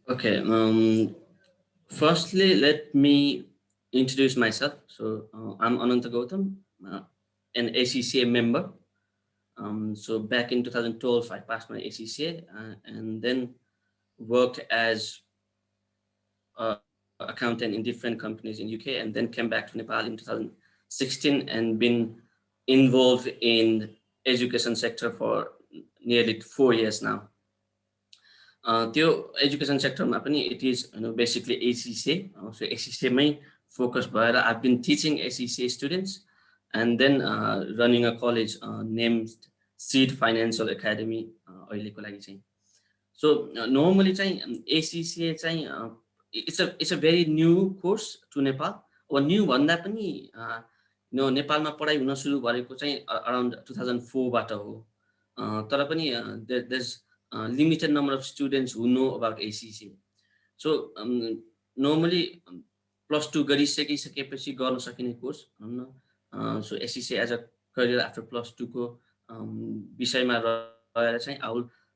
Okay. Firstly, let me introduce myself. So I'm Ananta Gautam, an ACCA member. So back in 2012, I passed my ACCA and then worked as accountant in different companies in UK, and then came back to Nepal in 2016 and been involved in education sector for nearly 4 years now. त्यो education सेक्टरमा पनि it is basically ACCA so एसिसिएमै focus भएर I been teaching ACCA students and then running a college named Sid financial academy अहिलेको लागि चाहिँ so normally चाहिँ ACCA चाहिँ it's a very new course to Nepal अब न्यू भन्दा पनि नेपालमा पढाइ हुन सुरु गरेको चाहिँ अराउन्ड 2004बाट हो तर पनि there's limited number of students who know about ACCA. So normally plus 2 गरिसकेपछि गर्न सकिने कोर्स भनौँ न so ACCA as a career after plus 2 को विषयमा रहेर चाहिँ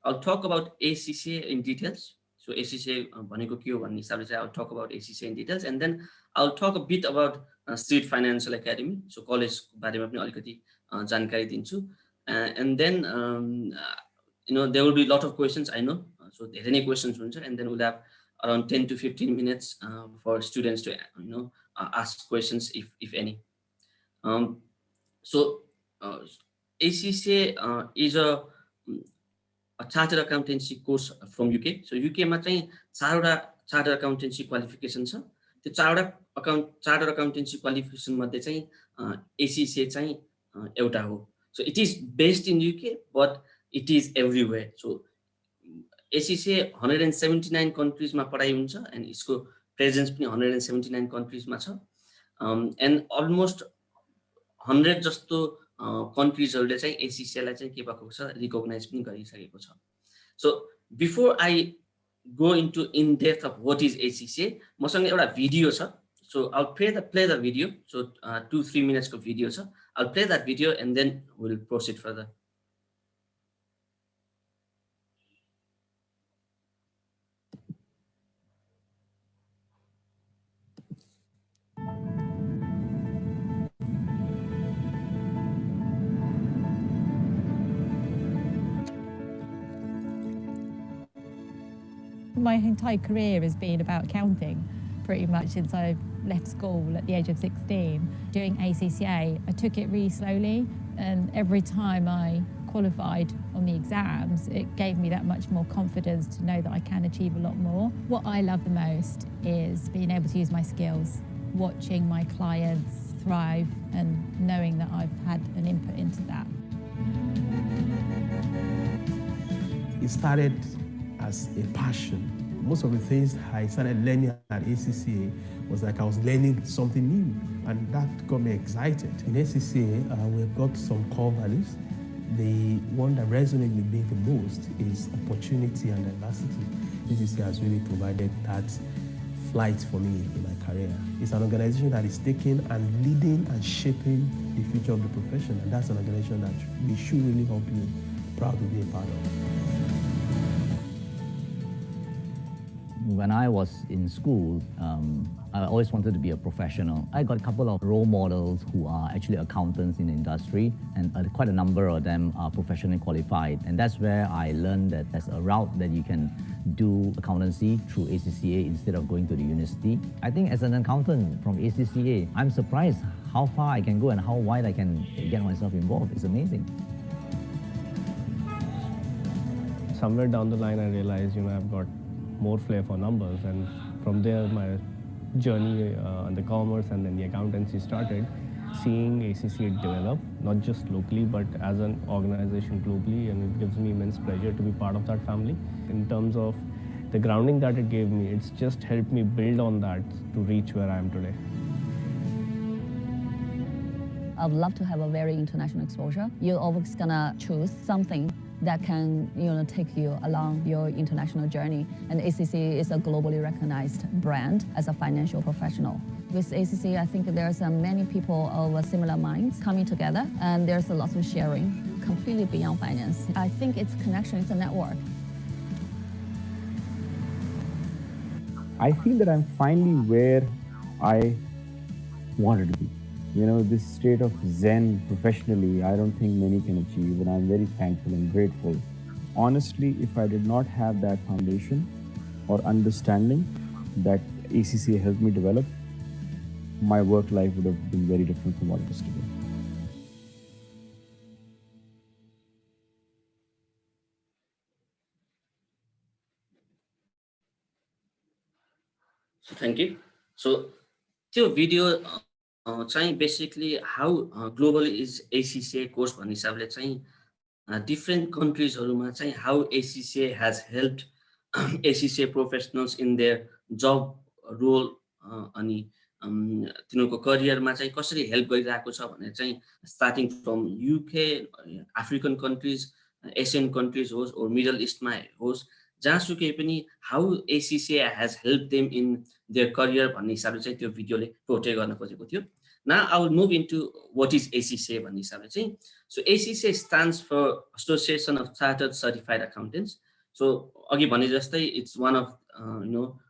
I'll talk about ACCA in details. So ACCA भनेको के हो भन्ने हिसाबले चाहिँ I'll talk about ACCA in details and then I'll talk a bit about Street Financial Academy. So college बारेमा पनि अलिकति जानकारी दिन्छु and then there will be a lot of questions, I know. So there are any questions, and then we'll have around 10 to 15 minutes for students to ask questions if any. So ACCA is a chartered accountancy course from UK. So UK मा चाहिँ चारवटा chartered accountancy qualification छ. त्यो चारवटा chartered accountancy qualification मध्ये चाहिँ ACCA चाहिँ एउटा हो. So it is based in UK, but it is everywhere. So ACCA 179 countries मा पढाइ हुन्छ and यसको presence पनि 179 countries मा छ and almost 100 जस्तो countries-हरुले चाहिँ ACCA लाई चाहिँ के भएको छ recognize पनि गरिसकेको छ. So before I go into in depth of what is ACCA, मसँग एउटा भिडियो छ. So I'll play the video. So 2-3 minutes को भिडियो छ. I'll play that video and then we'll proceed further. My entire career has been about accounting, pretty much since I left school at the age of 16. Doing ACCA, I took it really slowly, and every time I qualified on the exams, it gave me that much more confidence to know that I can achieve a lot more. What I love the most is being able to use my skills, watching my clients thrive and knowing that I've had an input into that. It started as a passion. Most of the things I started learning at ACCA was like I was learning something new, and that got me excited. In ACCA, we've got some core values. The one that resonates with me the most is opportunity and diversity. ACCA has really provided that flight for me in my career. It's an organization that is taking and leading and shaping the future of the profession, and that's an organization that we should really help you. Proud to be a part of. When I was in school, I always wanted to be a professional. I got a couple of role models who are actually accountants in the industry, and quite a number of them are professionally qualified. And that's where I learned that there's a route that you can do accountancy through ACCA instead of going to the university. I think as an accountant from ACCA, I'm surprised how far I can go and how wide I can get myself involved. It's amazing. Somewhere down the line, I realized, I've got more flair for numbers, and from there my journey on the commerce and then the accountancy started. Seeing ACCA develop, not just locally but as an organization globally, and it gives me immense pleasure to be part of that family. In terms of the grounding that it gave me, it's just helped me build on that to reach where I am today. I'd love to have a very international exposure. You're always gonna choose something that can take you along your international journey. And ACCA is a globally recognized brand as a financial professional. With ACCA, I think there's many people of similar minds coming together, and there's a lot of sharing, completely beyond finance. I think it's connection, it's a network. I feel that I'm finally where I wanted to be. You know, this state of zen professionally, I don't think many can achieve, and I'm very thankful and grateful. Honestly, if I did not have that foundation or understanding that ACCA helped me develop, my work life would have been very different from what it is today. So thank you. So त्यो video चाहिँ basically how global is ACCA course भन्ने हिसाबले चाहिँ different कन्ट्रिजहरूमा चाहिँ how ACCA has helped ACCA professionals in their job role अनि तिनीहरूको करियरमा चाहिँ कसरी हेल्प गरिरहेको छ भनेर चाहिँ starting from UK African countries Asian countries होस् ओर मिडल इस्टमा होस् जहाँसुकै पनि how ACCA has help them in their career भन्ने हिसाबले चाहिँ त्यो भिडियोले पोर्ट्रे गर्न खोजेको थियो. Now I will move into what is ACCA भन्ने हिसाबले चाहिँ. So ACCA stands for Association of Chartered Certified Accountants. So अघि भने जस्तै it's one of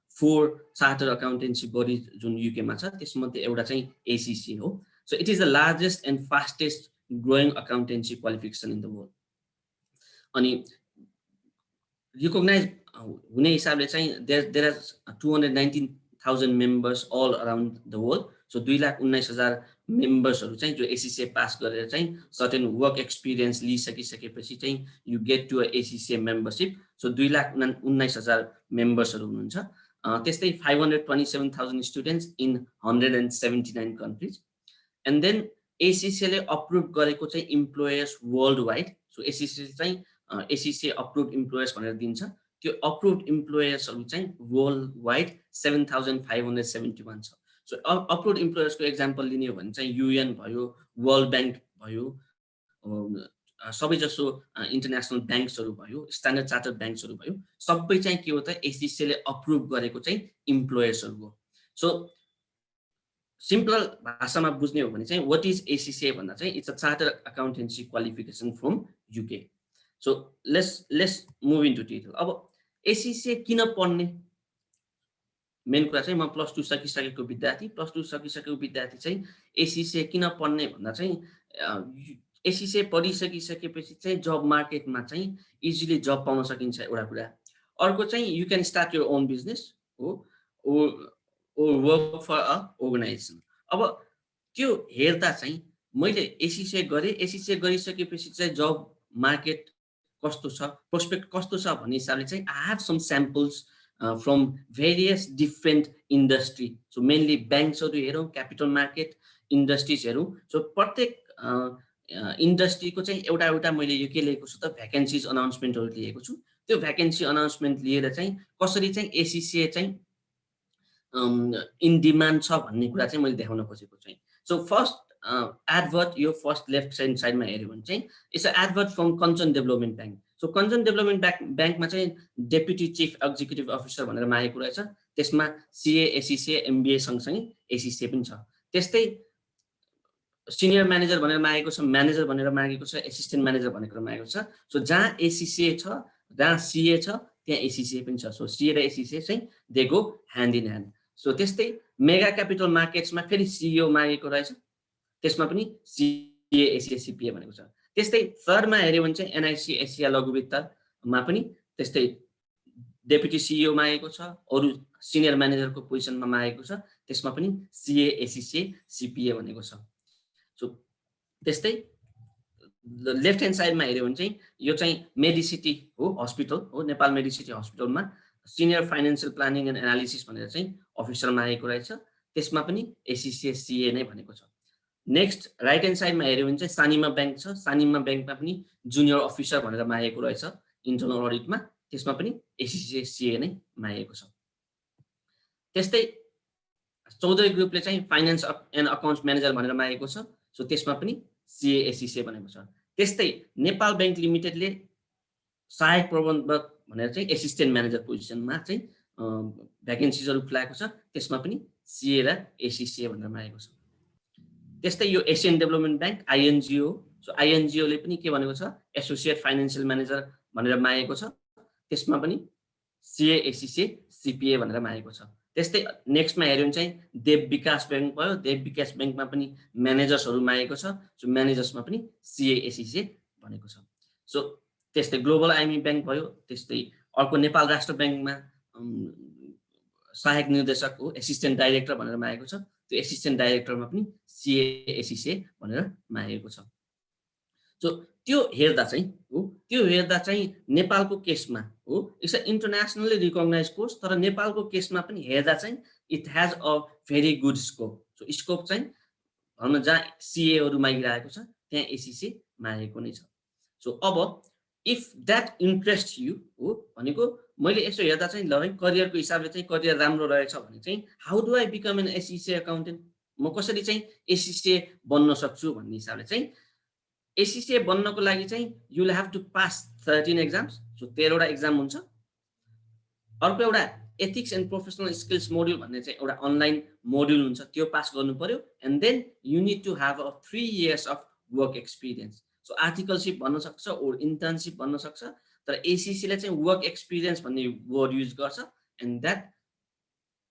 4 chartered accountancy bodies जुन UK मा छ, त्यसमध्ये एउटा चाहिँ ACCA हो. So it is the largest and fastest growing accountancy qualification in the world. अनि recognize हुने हिसाबले चाहिँ there are 219,000 members all around the world. So 2,19,000 members चाहिँ जो ACCA पास गरेर चाहिँ certain work experience लिइसकिसकेपछि चाहिँ you get to a ACCA membership. So 2,19,000 members हुनुहुन्छ. त्यस्तै 527,000 students in 179 countries. And then ACCA ले approve गरेको चाहिँ employers worldwide. So ACCA चाहिँ ACCA approved employers भनेर दिन्छ. त्यो approved employers चाहिँ worldwide 7,571 छ. So approved employers को example लिने हो भने चाहिँ UN भयो, World Bank भयो, सबै जसो इन्टरनेशनल ब्याङ्क्सहरु भयो, स्ट्यान्डर्ड चार्टर्ड ब्याङ्क्सहरु भयो, सबै चाहिँ के हो त ACCA ले अप्रुभ गरेको चाहिँ इम्प्लोयर्सहरु हो. सो सिम्पल भाषामा बुझ्ने हो भने चाहिँ व्हाट इज ACCA भन्दा चाहिँ it's a chartered accountancy qualification from UK. So let's move into detail. अब ACCA किन पढ्ने मेन कुरा चाहिँ म प्लस 2 सकिसकेको विद्यार्थी चाहिँ ACCA किन पढ्ने भन्दा चाहिँ ACCA पढिसकिसकेपछि चाहिँ जब मार्केटमा चाहिँ इजिली जब पाउन सकिन्छ एउटा कुरा. अर्को चाहिँ you can start your own business हो or work for a organization. अब त्यो हेर्दा चाहिँ मैले ACCA गरे, ACCA गरिसकेपछि चाहिँ जब मार्केट कस्तो छ, प्रोस्पेक्ट कस्तो छ भन्ने हिसाबले चाहिँ I have some samples from various different industry. So mainly banksहरु हेरौं, capital market industries हेरौं. So प्रत्येक इन्डस्ट्रीको चाहिँ एउटा मैले यो के लिएको छु त भ्याकेन्सीज अनाउन्समेन्टहरु लिएको छु. त्यो भ्याकेन्सी अनाउन्समेन्ट लिएर चाहिँ कसरी चाहिँ ACCA चाहिँ इन डिमान्ड छ भन्ने कुरा चाहिँ मैले देखाउन खोजेको चाहिँ. सो फर्स्ट एडभर्ट यो फर्स्ट लेफ्ट ह्यान्ड साइडमा हेर्यो भने चाहिँ it's a advert from Kanchan development bank. So Kanchan development ब्याङ्कमा चाहिँ डेप्युटी चिफ एक्जिक्युटिभ अफिसर भनेर मागेको रहेछ. त्यसमा CA, ACCA, MBA सँगसँगै ACCA पनि छ. त्यस्तै सिनियर म्यानेजर भनेर मागेको छ, म्यानेजर भनेर मागेको छ, एसिस्टेन्ट म्यानेजर भनेर मागेको छ. सो जहाँ ACCA छ, जहाँ CA छ, त्यहाँ ACCA पनि छ. सो CA र ACCA चाहिँ they go hand in hand. So त्यस्तै मेगा क्यापिटल मार्केट्समा फेरि CEO मागेको रहेछ, त्यसमा पनि CA, ACCA, CPA भनेको छ. त्यस्तै थर्डमा हेर्यो भने चाहिँ NIC एसिया लघु वित्तमा पनि त्यस्तै डेप्युटी CEO मागेको छ, अरु सिनियर म्यानेजरको पोजिसनमा मागेको छ, त्यसमा पनि CA, ACCA, CPA भनेको छ. सो त्यस्तै लेफ्ट ह्यान्ड साइडमा हेर्यो भने चाहिँ यो चाहिँ मेडिसिटी हो, हस्पिटल हो, नेपाल मेडिसिटी हस्पिटलमा senior financial planning and analysis भनेर चाहिँ अफिसर मागेको रहेछ. त्यसमा पनि ACCA, CA नै भनेको छ. नेक्स्ट राइट ह्यान्ड साइडमा हेर्यो भने चाहिँ सानिमा ब्याङ्क छ. सानिमा ब्याङ्कमा पनि जुनियर अफिसर भनेर मागेको रहेछ इन्टर्नल अडिटमा. त्यसमा पनि ACCA, CA नै मागेको छ. त्यस्तै चौधरी ग्रुपले चाहिँ फाइनान्स एन्ड अकाउन्ट्स म्यानेजर भनेर मागेको छ. सो त्यसमा पनि CA, ACCA भनेको छ. त्यस्तै नेपाल ब्याङ्क लिमिटेडले सहायक प्रबन्धक भनेर चाहिँ एसिस्टेन्ट म्यानेजर पोजिसनमा चाहिँ भ्याकेन्सीजहरु खुलाएको छ. त्यसमा पनि CA र ACCA भनेर मागेको छ. त्यस्तै यो Asian development bank INGO. So INGO ले पनि के भनेको छ एसोसिएट फाइनान्शियल म्यानेजर भनेर मागेको छ. त्यसमा पनि CA, ACCA, CPA भनेर मागेको छ. त्यस्तै नेक्स्टमा हेऱ्यौँ भने चाहिँ देव विकास ब्याङ्क भयो, देव विकास ब्याङ्कमा पनि म्यानेजर्सहरू मागेको छ, सो म्यानेजर्समा पनि CA ACCA भनेको छ। सो त्यस्तै ग्लोबल आइएमई ब्याङ्क भयो, त्यस्तै अर्को नेपाल राष्ट्र ब्याङ्कमा सहायक निर्देशक हो, एसिस्टेन्ट डाइरेक्टर भनेर मागेको छ, त्यो एसिस्टेन्ट डाइरेक्टरमा पनि CA ACCA भनेर मागेको छ। सो त्यो हेर्दा चाहिँ नेपालको केसमा हो, it's a internationally recognise course, तर नेपालको केसमा पनि हेर्दा चाहिँ it has a very good scope. So scope चाहिँ भनौँ जहाँ CAहरू मागिरहेको छ त्यहाँ ACCA मागेको नै छ। सो अब इफ द्याट इन्ट्रेस्ट यु हो भनेको मैले यसो हेर्दा चाहिँ ल है करियरको हिसाबले चाहिँ करियर राम्रो रहेछ भने चाहिँ how do I become an ACCA accountant, म कसरी चाहिँ ACCA बन्न सक्छु भन्ने हिसाबले चाहिँ ACCA बन्नको लागि चाहिँ you will have to pass 13 exams. So 13 वटा एक्जाम हुन्छ। अर्को एउटा ethics and professional skills module भन्ने चाहिँ एउटा अनलाइन मोड्युल हुन्छ, त्यो पास गर्नु पर्यो। And then you need to have a 3 years of work experience. So आर्टिकलसिप भन्न सक्छ ओर इन्टर्नसिप भन्न सक्छ, तर ACCA ले चाहिँ वर्क एक्सपिरियन्स भन्ने वर्ड युज गर्छ। एन्ड द्याट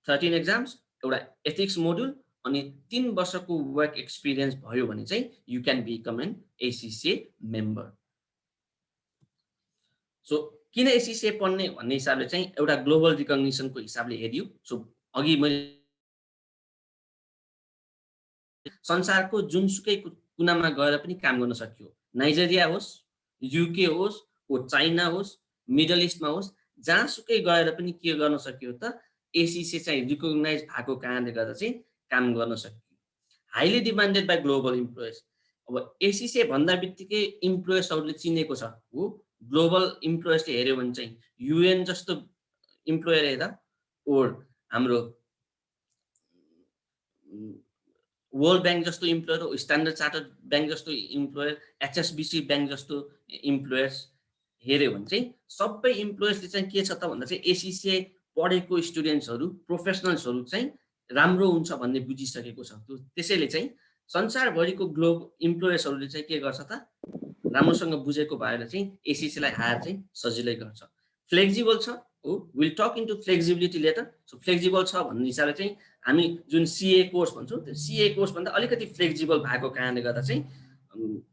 13 एक्जाम्स, एउटा एथिक्स मोड्युल अनि 3 वर्षको वर्क एक्सपिरियन्स भयो भने चाहिँ you can become an ACCA member. So किन ACCA पढ्ने भन्ने हिसाबले चाहिँ एउटा ग्लोबल रिकग्निसनको हिसाबले हेरियो। सो अघि मैले संसारको जुनसुकै कुनामा गएर पनि काम गर्न सकियो, नाइजेरिया होस्, UK होस्, चाइना होस्, मिडल इस्टमा होस्, जहाँसुकै गएर पनि के गर्न सकियो त ACCA चाहिँ रिकग्नाइज भएको कारणले गर्दा चाहिँ काम गर्न सकियो। Highly demanded by global employers. अब ACCA भन्दा बित्तिकै इम्प्लोयर्सहरूले चिनेको छ हो। ग्लोबल इम्प्लोयर्सले हेऱ्यो भने चाहिँ UN जस्तो इम्प्लोयर हेर्दा ओर हाम्रो वर्ल्ड ब्याङ्क जस्तो इम्प्लोयर, स्ट्यान्डर्ड चार्टर्ड ब्याङ्क जस्तो इम्प्लोयर, HSBC ब्याङ्क जस्तो इम्प्लोयर्स हेऱ्यो भने चाहिँ सबै इम्प्लोयर्सले चाहिँ के छ त भन्दा चाहिँ ACCA पढेको स्टुडेन्ट्सहरू प्रोफेसनल्सहरू चाहिँ राम्रो हुन्छ भन्ने बुझिसकेको छ। त्यसैले चाहिँ संसारभरिको इम्प्लोयर्सहरूले चाहिँ के गर्छ त राम्रोसँग बुझेको भएर चाहिँ ACCA लाई हायर चाहिँ सजिलै गर्छ। फ्लेक्सिबल छ हो, will talk into flexibility later. So flexible छ भन्ने हिसाबले चाहिँ हामी जुन CA कोर्स भन्छौँ त्यो CA कोर्स भन्दा अलिकति फ्लेक्सिबल भएको कारणले गर्दा चाहिँ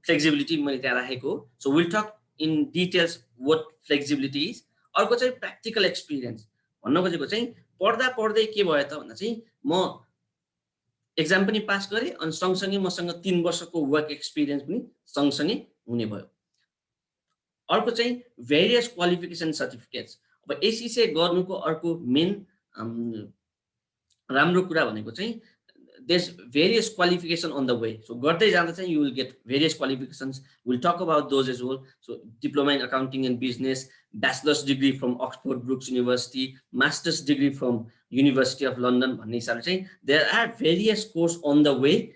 फ्लेक्सिबिलिटी मैले त्यहाँ राखेको हो। So will talk in details what flexibility is. अर्को चाहिँ प्र्याक्टिकल एक्सपिरियन्स भन्न खोजेको चाहिँ पढ्दा पढ्दै के भयो त भन्दा चाहिँ म एक्जाम पनि पास गरेँ अनि सँगसँगै मसँग 3 वर्षको वर्क एक्सपिरियन्स पनि सँगसँगै हुने भयो। अर्को चाहिँ भेरियस क्वालिफिकेसन सर्टिफिकेट्स। अब ACCA गर्नुको अर्को मेन राम्रो कुरा भनेको चाहिँ there's various qualification on the way. So गर्दै जाँदा चाहिँ you will get various qualifications. We'll talk about those as well. So diploma in accounting and business, bachelor's degree from Oxford Brookes University, master's degree from University of London भन्ने हिसाबले चाहिँ there are various courses on the way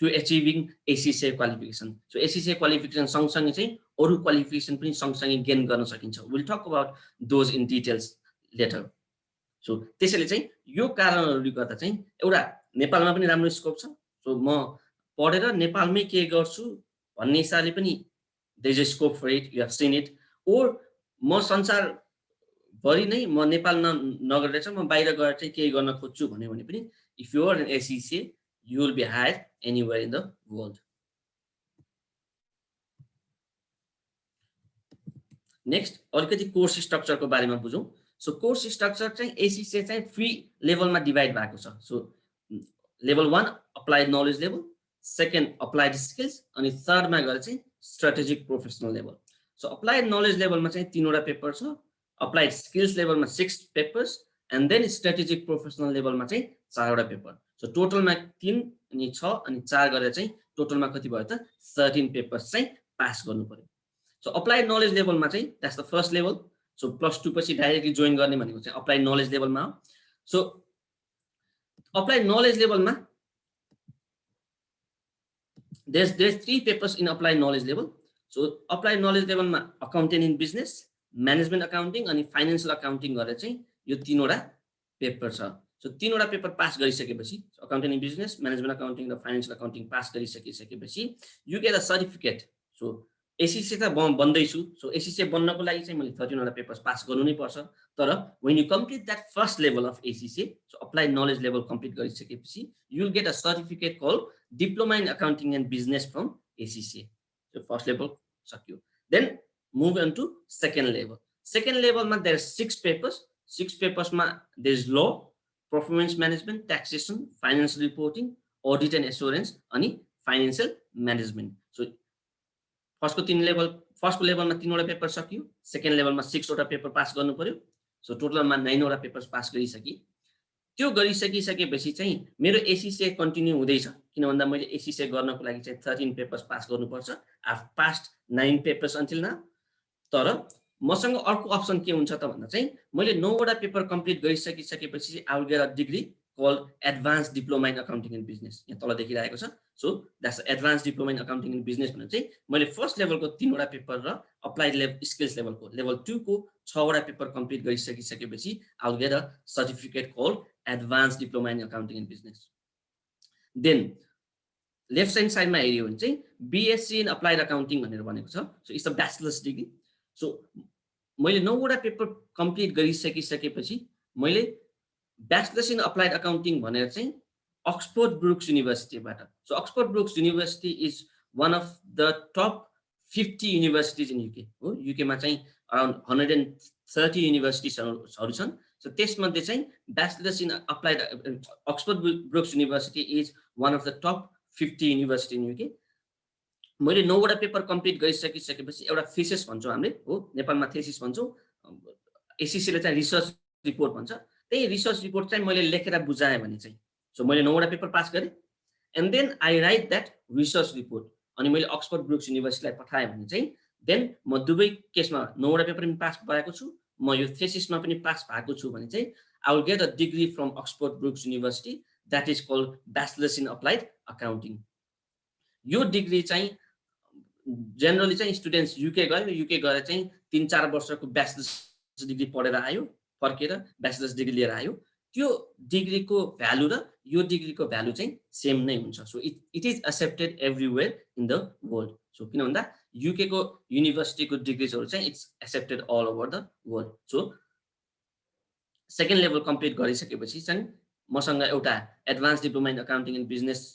to achieving ACCA qualification. So ACCA qualification सँगसँगै चाहिँ अरु qualification पनि सँगसँगै gain गर्न सकिन्छ. We'll talk about those in details later. So त्यसैले चाहिँ यो कारणहरुले गर्दा चाहिँ एउटा नेपालमा पनि राम्रो स्कोप छ। सो म पढेर नेपालमै के गर्छु भन्ने हिसाबले पनि there is a scope for it, you have seen it. Or म संसार भरि नै म नेपाल नगरेर चाहिँ म बाहिर गएर चाहिँ केही गर्न खोज्छु भन्यो भने पनि if you are an ACCA you will be hired anywhere in the world. Next अलिकति कोर्स स्ट्रक्चरको बारेमा बुझौं। सो कोर्स स्ट्रक्चर चाहिँ ACCA चाहिँ 3 लेभलमा डिभाइड भएको छ। So level 1 applied knowledge level, second applied skills अनि थर्डमा गएर चाहिँ strategic professional level. So applied knowledge लेभलमा चाहिँ 3 वटा पेपर छ, अप्लाइड स्किल्स लेभलमा 6 papers and then strategic professional लेभलमा चाहिँ 4 वटा पेपर। सो टोटलमा 3 अनि 6 अनि 4 गरेर चाहिँ टोटलमा कति भयो त 13 पेपर्स चाहिँ पास गर्नु पर्यो। सो अप्लाइड नलेज लेभलमा चाहिँ that's the first level. So +2 पछि डाइरेक्टली जोइन गर्ने भनेको चाहिँ अप्लाइड नलेज लेभलमा हो। सो अप्लाइड नलेज लेभलमा there's 3 papers in applied knowledge level. So applied knowledge लेभलमा accounting in business, management accounting अनि फाइनान्शियल अकाउन्टिङ गरेर चाहिँ यो 3 वटा पेपर छ। सो 3 वटा पेपर पास गरिसकेपछि accounting in business, management accounting र फाइनान्शियल अकाउन्टिङ पास गरिसकेपछि you get a certificate. So ACC त बन्दैछु सो एसीसी बन्नको लागि चाहिँ मैले 13 वटा पेपर्स पास गर्नु नै पर्छ तर when you complete that first level of ACCA so applied knowledge level complete गरिसकेपछि you will get a certificate called diploma in accounting and business from ACCA so first level सक्यो then move on to second level ma there are 6 papers ma there is law performance management taxation financial reporting audit and assurance अनि financial management so फर्स्टको लेभलमा 3 वटा paper सकियो second लेभलमा 6 वटा paper pass गर्नु पर्यो so टोटलमा 9 वटा पेपर्स पास गरिसके त्यो गरिसकिसकेपछि चाहिँ मेरो एसीसीए कन्टिन्यू हुँदैछ किन भन्दा मैले एसीसीए गर्नको लागि चाहिँ 13 पेपर्स पास गर्नुपर्छ I have passed 9 papers until now तर मसँग अर्को अप्सन के हुन्छ त भन्दा चाहिँ मैले 9 वटा पेपर कम्प्लिट गरिसकिसकेपछि I will get a degree called Advanced Diploma in Accounting and Business. यहाँ तल देखिरहेको छ so that's advance diploma in accounting and business भनेर चाहिँ मैले फर्स्ट लेभलको 3 वटा पेपर र अप्लाइड स्किल्स लेभलको लेभल 2 को 6 वटा पेपर कम्प्लिट गरिसकिसकेपछि I will get a certificate called advance diploma in accounting and business then left side साइडमा हेर्यो भने चाहिँ बीएससी इन अप्लाइड अकाउन्टिङ भनेर भनेको छ so it's a bachelors degree so मैले 9 वटा पेपर कम्प्लिट गरिसकिसकेपछि मैले ब्याचलर्स इन अप्लाइड अकाउन्टिङ भनेर चाहिँ अक्सफोर्ड ब्रुक्स युनिभर्सिटीबाट so Oxford Brookes university is one of the top 50 universities in UK हो युकेमा चाहिँ अराउन्ड 130 युनिभर्सिटिजहरू छन् सो त्यसमध्ये चाहिँ bachelors in applied Oxford Brookes university is one of the top 50 university in UK मैले 9 वटा पेपर कम्प्लिट गरिसकिसकेपछि एउटा थीसिस भन्छौँ हामीले हो नेपालमा थीसिस भन्छौँ एसीसीले चाहिँ रिसर्च रिपोर्ट भन्छ त्यही रिसर्च रिपोर्ट चाहिँ मैले लेखेर बुझाएँ भने चाहिँ सो मैले 9 वटा पेपर पास गरेँ and then I write that research report अनि मैले अक्सफोर्ड ब्रुक्स युनिभर्सिटीलाई पठाएँ भने चाहिँ देन म दुवै केसमा 9 वटा पेपर पनि पास भएको छु म यो थेसिसमा पनि पास भएको छु भने चाहिँ I will get a degree from Oxford Brookes University that is called bachelors in applied accounting यो डिग्री चाहिँ जेनरली चाहिँ स्टुडेन्ट्स युके गयो युके गएर चाहिँ 3-4 वर्षको ब्याचलर्स डिग्री पढेर आयो फर्केर ब्याचलर्स डिग्री लिएर आयो त्यो डिग्रीको भ्यालु र यो डिग्रीको भ्यालु चाहिँ सेम नै हुन्छ so it is accepted everywhere in the world so किन भन्दा युके को युनिभर्सिटीको डिग्रीजहरू चाहिँ it's accepted all over the world so second level complete गरिसकेपछि चाहिँ मसँग एउटा advance diploma in accounting and business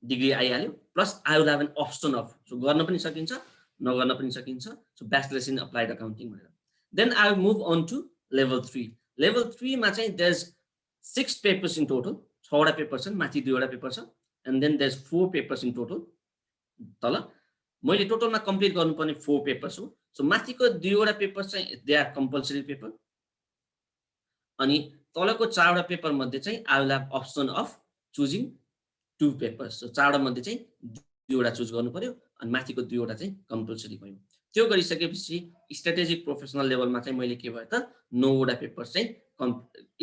degree आइहाल्यो plus I will have an option of so गर्न पनि सकिन्छ नगर्न पनि सकिन्छ so bachelors in applied accounting भनेर then I will move on to level 3 level 3 मा चाहिँ there is 6 papers in total 6 वटा पेपर छन् माथि 2 वटा पेपर छ and then there is 4 papers in total तल मैले टोटलमा कम्प्लिट गर्नुपर्ने 4 पेपर्स हो सो माथिको 2 वटा पेपर चाहिँ दे आर कम्पल्सरी पेपर अनि तलको 4 वटा पेपर मध्ये चाहिँ I will have option of choosing 2 papers so 4 वटा मध्ये चाहिँ 2 वटा चुज गर्नु पर्यो अनि माथिको 2 वटा चाहिँ कम्पल्सरी भयो त्यो गरिसकेपछि स्ट्र्याटेजिक प्रोफेसनल लेभलमा चाहिँ मैले के भयो त 9 वटा पेपर चाहिँ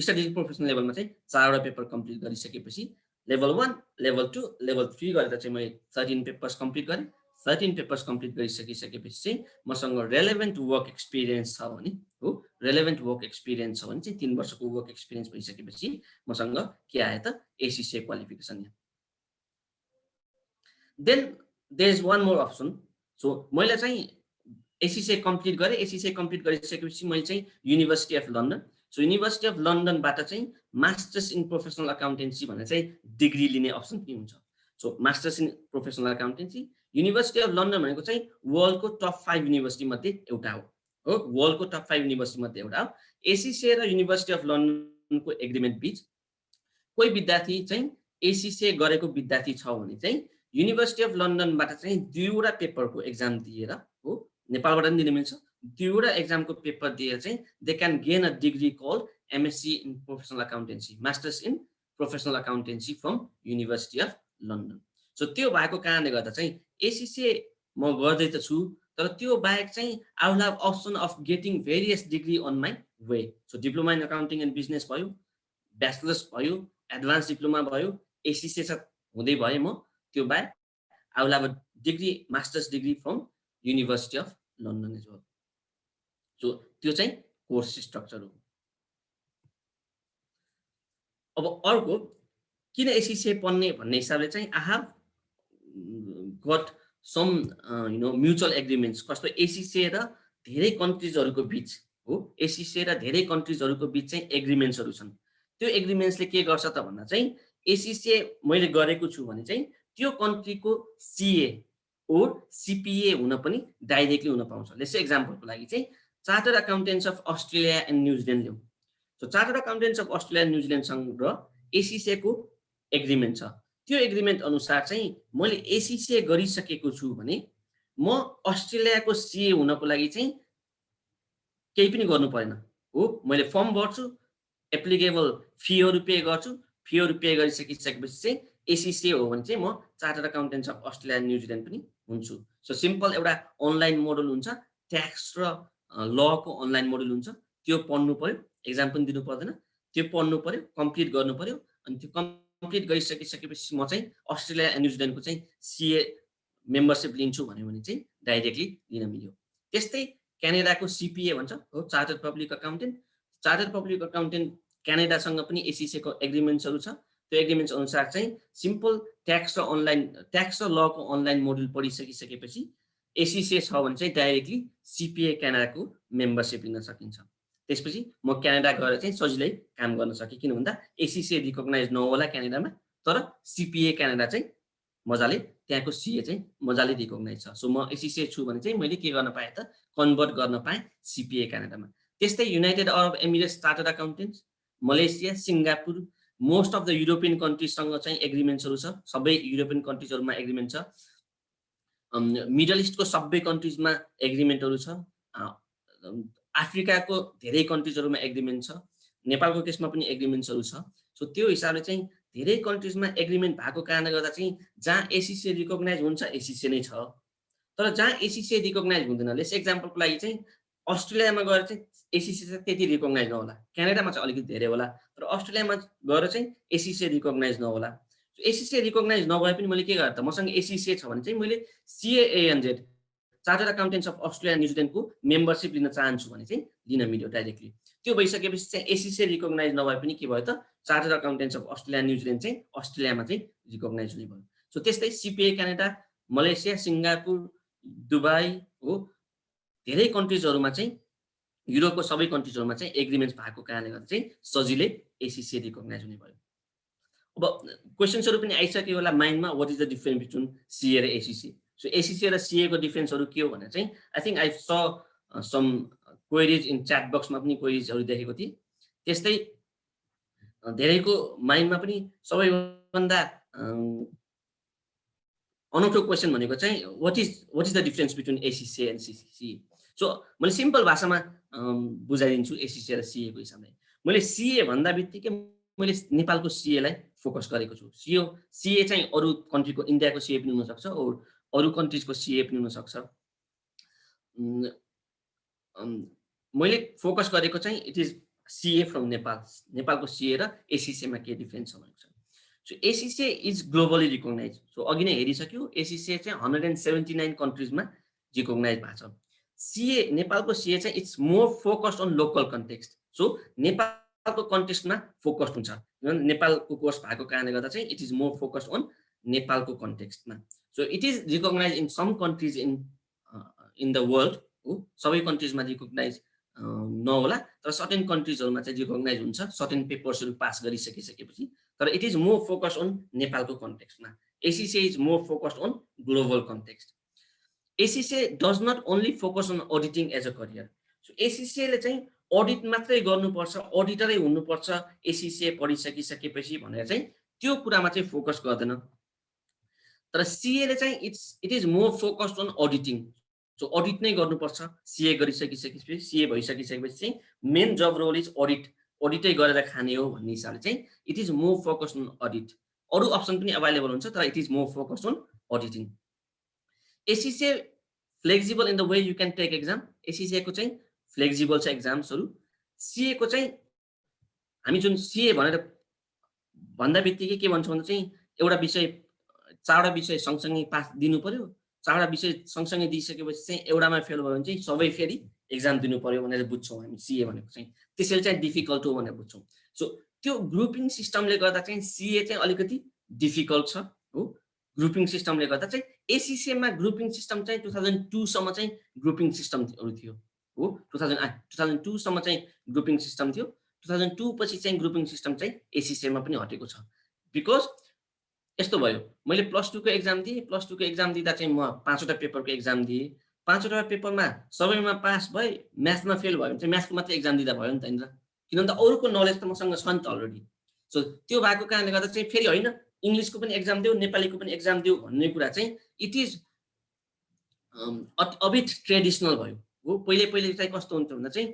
स्ट्र्याटेजिक प्रोफेसनल लेभलमा चाहिँ 4 वटा पेपर कम्प्लिट गरिसकेपछि लेभल 1 लेभल 2 लेभल 3 गरेर चाहिँ मैले 13 पेपर्स कम्प्लिट गरेँ 13 पेपर्स कम्प्लिट गरिसकिसकेपछि चाहिँ मसँग रेलेभेन्ट वर्क एक्सपिरियन्स छ भने हो रेलेभेन्ट वर्क एक्सपिरियन्स छ भने चाहिँ 3 वर्षको वर्क एक्सपिरियन्स भइसकेपछि मसँग के आयो त एसीसीए क्वालिफिकेसन यहाँ then there is one more option so मैले चाहिँ एसीसीए कम्प्लिट गरेँ एसीसीए कम्प्लिट गरिसकेपछि मैले चाहिँ university of London so university of लन्डनबाट चाहिँ मास्टर्स इन प्रोफेसनल अकाउन्टेन्सी भनेर चाहिँ डिग्री लिने अप्सन पनि हुन्छ so masters in professional accountancy university of London भनेको चाहिँ वर्ल्डको टप 5 युनिभर्सिटी मध्ये एउटा हो वर्ल्डको टप 5 युनिभर्सिटी मध्ये एउटा हो एसीसीए र युनिभर्सिटी अफ लन्डनको एग्रिमेन्ट बीच कोही विद्यार्थी चाहिँ एसीसीए गरेको विद्यार्थी छ भने चाहिँ युनिभर्सिटी अफ लन्डनबाट चाहिँ 2 वटा पेपरको एक्जाम दिएर हो नेपालबाट पनि दिन मिल्छ 2 वटा एक्जामको पेपर दिएर चाहिँ they can gain a degree called MSc in professional accountancy masters in professional accountancy from University of London so त्यो भएको कारणले गर्दा चाहिँ एसीसीए म गर्दै त छु तर त्यो बाहेक चाहिँ I will have option of getting various degree on my way so diploma in accounting and business भयो ब्याचलर्स भयो एडभान्स डिप्लोमा भयो एसीसीए छ हुँदै भए म त्यो बाहेक I will have a degree masters degree from University of London as well so त्यो चाहिँ कोर्स स्ट्रक्चर हो अब अर्को किन एसीसीए पढ्ने भन्ने हिसाबले चाहिँ I have got some mutual agreements कस्तो एसिसिए र धेरै कन्ट्रिजहरूको बीच हो, एसिसिए र धेरै कन्ट्रिजहरूको बीच चाहिँ एग्रिमेन्ट्सहरू छन्। त्यो एग्रिमेन्ट्सले के गर्छ त भन्दा चाहिँ एसिसिए मैले गरेको छु भने चाहिँ त्यो कन्ट्रीको सिए ओर सिपिए हुन पनि डाइरेक्टली हुन पाउँछ। लेट्स से एक्जाम्पलको लागि चाहिँ chartered accountants of Australia and New Zealand ल्याउँ। So chartered accountants of Australia and न्युजिल्यान्डसँग र एसिसिएको एग्रिमेन्ट छ। त्यो एग्रिमेन्ट अनुसार चाहिँ मैले एसिसिए गरिसकेको छु भने म अस्ट्रेलियाको सिए हुनको लागि चाहिँ केही पनि गर्नु परेन हो, मैले फर्म भर्छु, एप्लिकेबल फीहरू पे गर्छु, फीहरू पे गरिसकिसकेपछि चाहिँ एसिसिए हो भने चाहिँ म chartered accountants of Australia and New Zealand पनि हुन्छु। सो सिम्पल एउटा अनलाइन मोडल हुन्छ, ट्याक्स र लको अनलाइन मोडल हुन्छ, त्यो पढ्नु पर्यो, एक्जाम पनि दिनु पर्दैन, त्यो पढ्नु पर्यो, कम्प्लिट गर्नु पर्यो, अनि त्यो कम्प्लिट गरिसकिसकेपछि म चाहिँ अस्ट्रेलिया एन्ड न्युजिल्यान्डको चाहिँ सिए मेम्बरसिप लिन्छु भन्यो भने चाहिँ डाइरेक्टली लिन मिल्यो। त्यस्तै क्यानाडाको सिपिए भन्छ हो, chartered public accountant. Chartered public accountant क्यानाडासँग पनि एसिसिएको एग्रिमेन्ट्सहरू छ। त्यो एग्रिमेन्ट्स अनुसार चाहिँ सिम्पल ट्याक्स र लको अनलाइन मोडल पढिसकिसकेपछि एसिसिए छ भने चाहिँ डाइरेक्टली सिपिए क्यानाडाको मेम्बरसिप लिन सकिन्छ। त्यसपछि म क्यानाडा गएर चाहिँ सजिलै काम गर्न सकेँ, किन भन्दा एसिसिए रिकग्नाइज नहोला क्यानाडामा, तर सिपिए क्यानाडा चाहिँ मजाले त्यहाँको सिए चाहिँ मजाले रिकग्नाइज छ। सो म एसिसिए छु भने चाहिँ मैले के गर्न पाएँ त, कन्भर्ट गर्न पाएँ सिपिए क्यानाडामा। त्यस्तै United Arab Emirates chartered accountants, Malaysia, Singapore, most of the European कन्ट्रिजसँग चाहिँ एग्रिमेन्ट्सहरू छ, सबै युरोपियन कन्ट्रिजहरूमा एग्रिमेन्ट छ। मिडल इस्टको सबै कन्ट्रिजमा एग्रिमेन्टहरू छ, अफ्रिकाको धेरै कन्ट्रिजहरूमा एग्रिमेन्ट छ, नेपालको केसमा पनि एग्रिमेन्ट्सहरू छ। सो त्यो हिसाबले चाहिँ धेरै कन्ट्रिजमा एग्रिमेन्ट भएको कारणले गर्दा चाहिँ जहाँ एसिसिए रिकग्नाइज हुन्छ एसिसिए नै छ, तर जहाँ एसिसिए रिकग्नाइज हुँदैन, लेट्स एक्जाम्पलको लागि चाहिँ अस्ट्रेलियामा गएर चाहिँ एसिसिए चाहिँ त्यति रिकग्नाइज नहोला, क्यानाडामा चाहिँ अलिकति धेरै होला, तर अस्ट्रेलियामा गएर चाहिँ एसिसिए रिकग्नाइज नहोला। एसिसिए रिकग्नाइज नभए पनि मैले के गरेँ त, मसँग एसिसिए छ भने चाहिँ मैले CAANZ chartered accountants of Australia न्युजिल्यान्डको मेम्बरसिप लिन चाहन्छु भने चाहिँ लिन मिल्यो डाइरेक्टली। त्यो भइसकेपछि चाहिँ एसिसिए रिकग्नाइज नभए पनि के भयो त, chartered accountants of Australia New Zealand चाहिँ अस्ट्रेलियामा चाहिँ रिकग्नाइज हुने भयो। सो त्यस्तै सिपिए क्यानाडा, मलेसिया, सिङ्गापुर, दुबई हो, धेरै कन्ट्रिजहरूमा चाहिँ युरोपको सबै कन्ट्रिजहरूमा चाहिँ एग्रिमेन्ट्स भएको कारणले गर्दा चाहिँ सजिलै एसिसिए रिकग्नाइज हुने भयो। अब क्वेसन्सहरू पनि आइसक्यो होला माइन्डमा, what is the difference between CA र एसिसिए। सो एसिसिए र सिएको डिफरेन्सहरू के हो भने चाहिँ आई थिङ्क आई स सम क्वेरिज इन च्याट बक्समा पनि क्वेरिजहरू देखेको थिएँ। त्यस्तै धेरैको माइन्डमा पनि सबैभन्दा अनौठो क्वेसन भनेको चाहिँ what is the difference between ACCA and CA. So मैले सिम्पल भाषामा बुझाइदिन्छु एसिसिए र सिएको हिसाबले। मैले सिए भन्दा बित्तिकै मैले नेपालको सिएलाई फोकस गरेको छु। सिए चाहिँ अरू कन्ट्रीको, इन्डियाको सिए पनि हुनसक्छ, अरू कन्ट्रिजको सिए पनि हुनसक्छ। मैले फोकस गरेको चाहिँ it is CA from Nepal, नेपालको सिए र एसिसिएमा के डिफरेन्स छ भनेको छ। So ACCA is globally recognise. So अघि नै हेरिसक्यो, एसिसिए चाहिँ 179 कन्ट्रिजमा रिकग्नाइज भएको छ। सिए, नेपालको सिए चाहिँ it's more focused on local context. So नेपालको कन्टेक्स्टमा फोकस्ड हुन्छ, नेपालको कोर्स भएको कारणले गर्दा चाहिँ it is more focused on नेपालको कन्टेक्स्टमा। So it is recognise in some countries in the world हो, सबै कन्ट्रिजमा रिकग्नाइज नहोला, तर सर्टेन कन्ट्रिजहरूमा चाहिँ रिकग्नाइज हुन्छ सर्टेन पेपर्सहरू पास गरिसकिसकेपछि, तर it is more focused on नेपालको कन्टेक्स्टमा। ACCA is more focused on global context. ACCA does not only focus on auditing as a career. So एसिसिएले चाहिँ अडिट मात्रै गर्नुपर्छ, अडिटरै हुनुपर्छ एसिसिए पढिसकिसकेपछि भनेर चाहिँ त्यो कुरामा चाहिँ फोकस गर्दैन। तर सिएले चाहिँ it is more focused on auditing. So audit नै गर्नुपर्छ, सिए गरिसकिसकेपछि, सिए भइसकिसकेपछि चाहिँ मेन जब रोल इज अडिटै गरेर खाने हो भन्ने हिसाबले चाहिँ it is more focused on audit. अरू अप्सन पनि अभाइलेबल हुन्छ, तर it is more focused on auditing. ACCA flexible in the way you can take exam. एसिसिएको चाहिँ फ्लेक्सिबल छ एक्जाम्सहरू। सिएको चाहिँ हामी जुन सिए भनेर भन्दा बित्तिकै के भन्छौँ भने चाहिँ एउटा विषय, चारवटा विषय सँगसँगै पास दिनु पर्यो, चारवटा विषय सँगसँगै दिइसकेपछि चाहिँ एउटामा फेल भयो भने चाहिँ सबै फेरि एक्जाम दिनु पर्यो भनेर बुझ्छौँ हामी सिए भनेको चाहिँ। त्यसैले चाहिँ डिफिकल्ट हो भनेर बुझ्छौँ। सो त्यो ग्रुपिङ सिस्टमले गर्दा चाहिँ सिए चाहिँ अलिकति डिफिकल्ट छ हो। ग्रुपिङ सिस्टमले गर्दा चाहिँ ACCA मा ग्रुपिङ सिस्टम चाहिँ 2002 सम्म चाहिँ ग्रुपिङ सिस्टमहरु थियो हो 2002 सम्म चाहिँ ग्रुपिङ सिस्टम थियो 2002 पछि चाहिँ ग्रुपिङ सिस्टम चाहिँ ACCA मा पनि हटेको छ बिकज यस्तो भयो मैले प्लस 2 को एक्जाम दिए प्लस 2 को एक्जाम दिँदा चाहिँ म 5 वटा पेपरको एक्जाम दिए 5 वटा पेपरमा सबैमा पास भए म्याथमा फेल भयो भने चाहिँ म्याथको मात्र एक्जाम दिँदा भयो नि त हैन किनभने अरुको नलेज त मसँग छ नि त अलरेडी सो त्यो भएको कारणले गर्दा चाहिँ फेरि हैन इंग्लिशको पनि एक्जाम देऊ नेपालीको पनि एक्जाम देऊ भन्ने कुरा चाहिँ इट इज अबिट ट्रेडिसनल भयो हो पहिले चाहिँ कस्तो हुन्छ भन्दा चाहिँ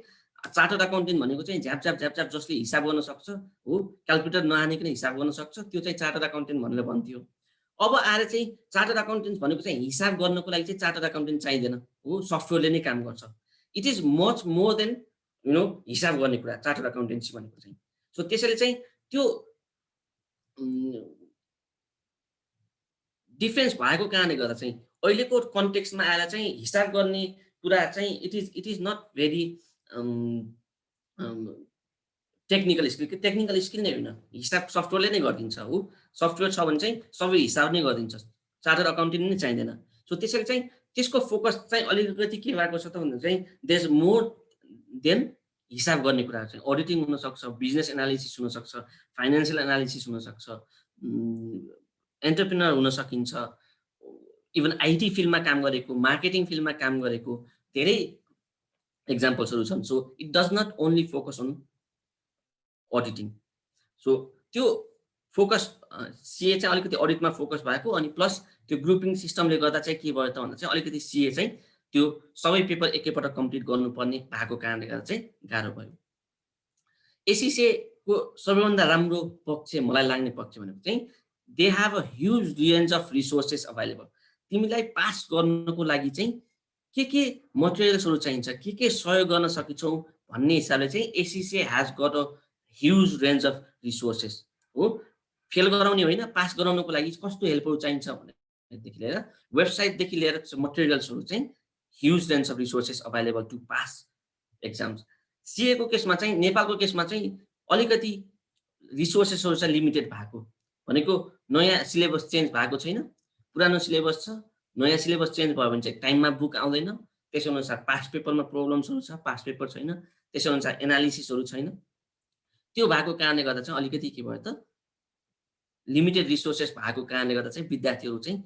चार्टर्ड अकाउन्टेन्ट भनेको चाहिँ झ्याप जसले हिसाब गर्न सक्छ हो क्याल्कुलेटर नआनिकन हिसाब गर्न सक्छ त्यो चाहिँ चार्टर्ड अकाउन्टेन्ट भनेर भन्थ्यो अब आएर चाहिँ चार्टर्ड अकाउन्टेन्ट भनेको चाहिँ हिसाब गर्नको लागि चाहिँ चार्टर्ड अकाउन्टेन्ट चाहिँदैन हो सफ्टवेयरले नै काम गर्छ it is much more than you know हिसाब गर्ने कुरा चार्टर्ड अकाउन्टेन्सी भनेको चाहिँ सो त्यसैले चाहिँ त्यो डिफरेन्स भएको कारणले गर्दा चाहिँ अहिलेको कन्टेक्स्टमा आएर चाहिँ हिसाब गर्ने कुरा चाहिँ it is not very technical skill नै होइन हिसाब सफ्टवेयरले नै गरिदिन्छ हो सफ्टवेयर छ भने चाहिँ सबै हिसाब नै गरिदिन्छ चार्टर्ड अकाउन्टेन्ट नै चाहिँदैन सो त्यसैले चाहिँ त्यसको फोकस चाहिँ अलिकति के भएको छ त भन्दा चाहिँ देयर इज मोर देन हिसाब गर्ने कुरा चाहिँ अडिटिङ हुन सक्छ बिजनेस एनालिसिस हुन सक्छ फाइनान्शियल एनालिसिस हुन सक्छ एन्टरप्रेन्योर हुन सकिन्छ इभन आईटी फिल्डमा काम गरेको मार्केटिङ फिल्डमा काम गरेको धेरै एक्जाम्पल्सहरु छन् so it does not only focus on auditing so त्यो फोकस सीए चाहिँ अलिकति अडिटमा फोकस भएको अनि प्लस त्यो ग्रुपिङ सिस्टमले गर्दा चाहिँ के भयो त भन्दा चाहिँ अलिकति सीए चाहिँ त्यो सबै पेपर एकैपटक कम्प्लिट गर्नुपर्ने भएको कारणले गर्दा चाहिँ गाह्रो भयो एसीसीए को सबैभन्दा राम्रो पक्ष मलाई लाग्ने पक्ष भनेको चाहिँ they have a huge range of resources available तिमीलाई पास गर्नको लागि चाहिँ के मटेरियल्सहरु चाहिन्छ के सहयोग गर्न सकिन्छौ भन्ने हिसाबले चाहिँ ACCA has got a huge range of resources हो फेल गराउने होइन पास गराउनको लागि कस्तो हेल्पहरु चाहिन्छ भनेदेखि लिएर वेबसाइट देखि लिएर मटेरियल्सहरु चाहिँ huge range of resources available to pass exams CA को केसमा चाहिँ नेपालको केसमा चाहिँ अलिकति रिसोर्सेसहरु चाहिँ लिमिटेड भएको भनेको नयाँ सिलेबस चेन्ज भएको छैन पुरानो सिलेबस छ नयाँ सिलेबस चेन्ज भयो भने चाहिँ टाइममा बुक आउँदैन त्यसै अनुसार पास पेपरमा प्रब्लम्सहरु छ पास पेपर छैन त्यसै अनुसार एनालिसिसहरु छैन त्यो भएको कारणले गर्दा चाहिँ अलिकति के भयो त लिमिटेड रिसोर्सेस भएको कारणले गर्दा चाहिँ विद्यार्थीहरु चाहिँ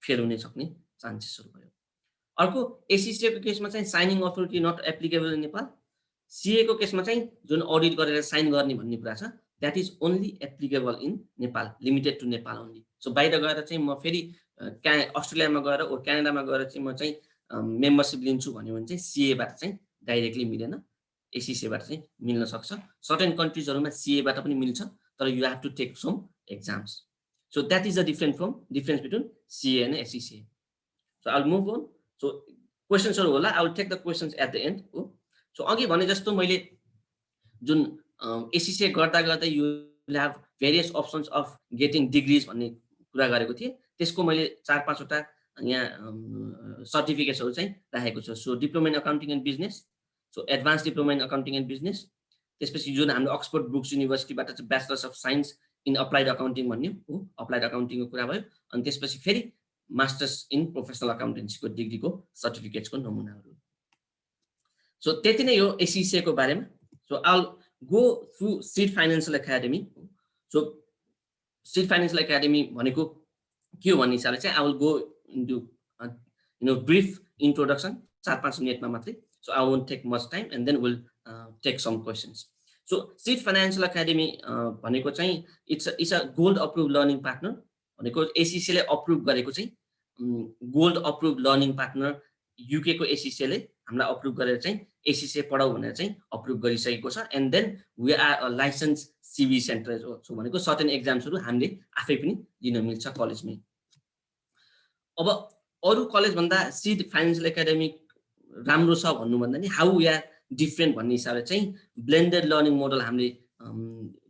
फेल हुन सक्ने चान्सेसहरु भयो अर्को एसीसीए को केसमा चाहिँ signing authority not applicable in Nepal CA को केसमा चाहिँ जुन अडिट गरेर साइन गर्ने भन्ने कुरा छ that is only applicable in Nepal limited to Nepal only so बाहिर गएर चाहिँ म फेरि अस्ट्रेलियामा गएर ओ क्यानाडामा गएर चाहिँ म चाहिँ मेम्बरशिप लिन्छु भन्यो भने चाहिँ सीए बाट चाहिँ डाइरेक्टली मिलेन एसीसीए बाट चाहिँ मिल्न सक्छ सर्टेन कन्ट्रीजहरुमा सीए बाट पनि मिल्छ तर you have to take some exams so that is the difference between CA and ACCA so I will move on so क्वेशन्सहरु होला I will take the questions at the end हो so अघि भने जस्तो मैले जुन एसीसीए गर्दा गर्दै you will have various options of getting degrees भन्ने कुरा गरेको थिए त्यसको मैले 4-5 वटा यहाँ सर्टिफिकेट्सहरु चाहिँ राखेको छु so diploma in accounting and business so advance diploma in accounting and business त्यसपछि जुन हाम्रो अक्सफोर्ड ब्रुक्स युनिभर्सिटीबाट चाहिँ bachelors of science in applied accounting भन्ने हो अप्लाइड अकाउन्टिङको कुरा भयो अनि त्यसपछि फेरि मास्टर्स इन प्रोफेसनल अकाउन्टेन्सीको डिग्रीको सर्टिफिकेट्सको नमुनाहरु सो त्यति नै हो एसीसीए को बारेमा so I will go through seed Financial academy so Seed Financial Academy भनेको के हो भन्ने हिसाबले चाहिँ I will go into you know brief introduction 4-5 मिनेटमा मात्रै so I won't take much time and then will take some questions so Seed Financial Academy भनेको चाहिँ it's a gold approve learning partner भनेको एसीसीले अप्रुभ गरेको चाहिँ gold approve learning partner UK को एसीसीले हामीलाई अप्रुभ गरेर चाहिँ एसीसी पढाउ भनेर चाहिँ अप्रुभ गरिसकेको छ and then we are a licence CB centre so भनेको सर्टेन एक्जाम्सहरु हामीले आफै पनि दिन मिल्छ कलेजमै अब अरु कलेज भन्दा सीड फाइनान्शियल एकाडेमी राम्रो छ भन्नु भन्दा नि हाउ वी आर डिफरेन्ट भन्ने हिसाबले चाहिँ ब्लेन्डेड लर्निङ मोडल हामीले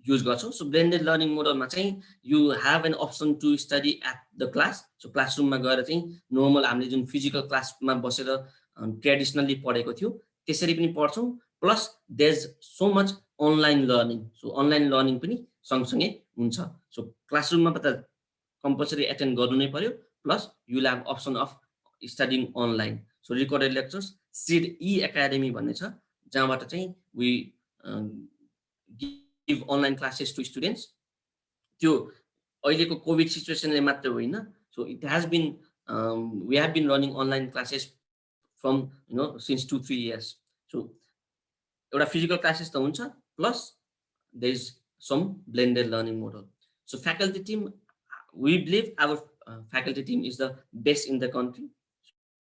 युज गर्छौं सो ब्लेन्डेड लर्निङ मोडलमा चाहिँ you have an option to study at the class so क्लासरुममा गएर चाहिँ नर्मल हामीले जुन फिजिकल क्लासमा बसेर ट्रेडिसनली पढेको थियो त्यसरी पनि पढ्छौं plus there is so much online learning so online learning पनि सँगसँगै हुन्छ सो क्लासरुममा त कम्पल्सरी एटेन्ड गर्नु नै पर्यो plus you will have option of studying online. So recorded lectures, SID e-academy भन्ने छ जहाँबाट चाहिँ we give online classes to students. त्यो अहिलेको कोभिड सिचुएसनले मात्र होइन, so it has been we have been running online classes from since 2-3 years. So एउटा physical classes त हुन्छ, plus there is some blended learning model. So faculty team, we believe our faculty team is the best in the country.